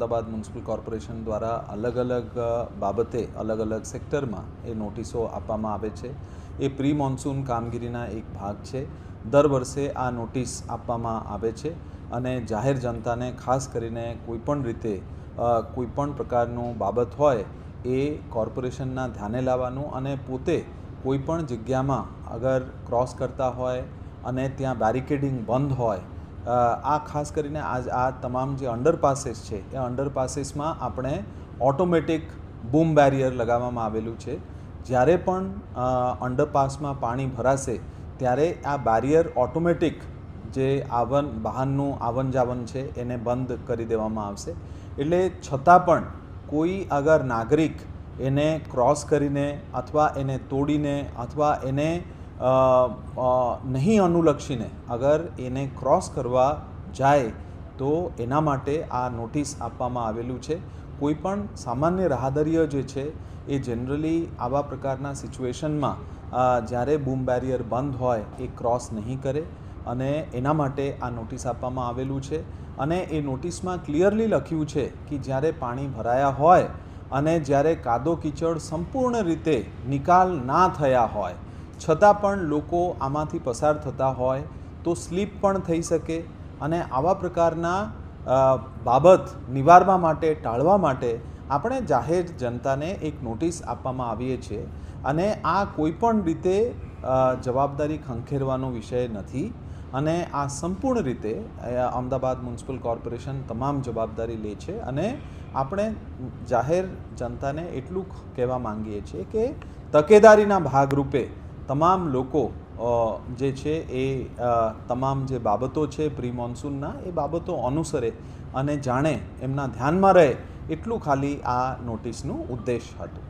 Ahmedabad municipal corporation દ્વારા અલગ અલગ બાબતે અલગ અલગ સેક્ટરમાં એ નોટિસો આપવામાં આવે છે. એ પ્રી મોન્સૂન કામગીરીના એક ભાગ છે. દર વર્ષે આ નોટિસ આપવામાં આવે છે અને જાહેર જનતાને ખાસ કરીને કોઈપણ રીતે કોઈપણ પ્રકારનું બાબત હોય એ કોર્પોરેશનના ધ્યાને લાવવાનું અને પોતે કોઈપણ જગ્યામાં અગર ક્રોસ કરતા હોય અને ત્યાં બેરિકેડિંગ બંધ હોય, આ ખાસ કરીને આ તમામ જે અંડરપાસીસ છે એ અંડરપાસીસમાં આપણે ઓટોમેટિક બૂમ બેરિયર લગાવવામાં આવેલું છે. જ્યારે પણ અંડરપાસમાં પાણી ભરાશે ત્યારે આ બેરિયર ઓટોમેટિક જે વાહનનું આવન જાવન છે એને બંધ કરી દેવામાં આવશે. એટલે છતાં પણ કોઈ અગર નાગરિક એને ક્રોસ કરીને અથવા એને તોડીને અથવા એને નહીં અનુલક્ષીને અગર એને ક્રોસ કરવા જાય તો એના માટે આ નોટિસ આપવામાં આવેલું છે. કોઈપણ સામાન્ય રાહદારીઓ જે છે એ જનરલી આવા પ્રકારના સિચ્યુએશનમાં જ્યારે બૂમ બેરિયર બંધ હોય એ ક્રોસ નહીં કરે અને એના માટે આ નોટિસ આપવામાં આવેલું છે. અને એ નોટિસમાં ક્લિયરલી લખ્યું છે કે જ્યારે પાણી ભરાયા હોય અને જ્યારે કાદો કીચડ સંપૂર્ણ રીતે નિકાલ ના થયા હોય છતાં પણ લોકો આમાંથી પસાર થતા હોય તો સ્લીપ પણ થઈ શકે અને આવા પ્રકારના બાબત નિવારવા માટે ટાળવા માટે આપણે જાહેર જનતાને એક નોટિસ આપવામાં આવીએ છીએ. અને આ કોઈપણ રીતે જવાબદારી ખંખેરવાનો વિષય નથી અને આ સંપૂર્ણ રીતે અમદાવાદ મ્યુનિસિપલ કોર્પોરેશન તમામ જવાબદારી લે છે. અને આપણે જાહેર જનતાને એટલું કહેવા માંગીએ છીએ કે તકેદારીના ભાગરૂપે તમામ લોકો જે છે એ તમામ જે બાબતો છે પ્રી મોન્સૂનના એ બાબતો અનુસરે અને જાણે એમના ધ્યાનમાં રહે એટલું ખાલી આ નોટિસનું ઉદ્દેશ હતું.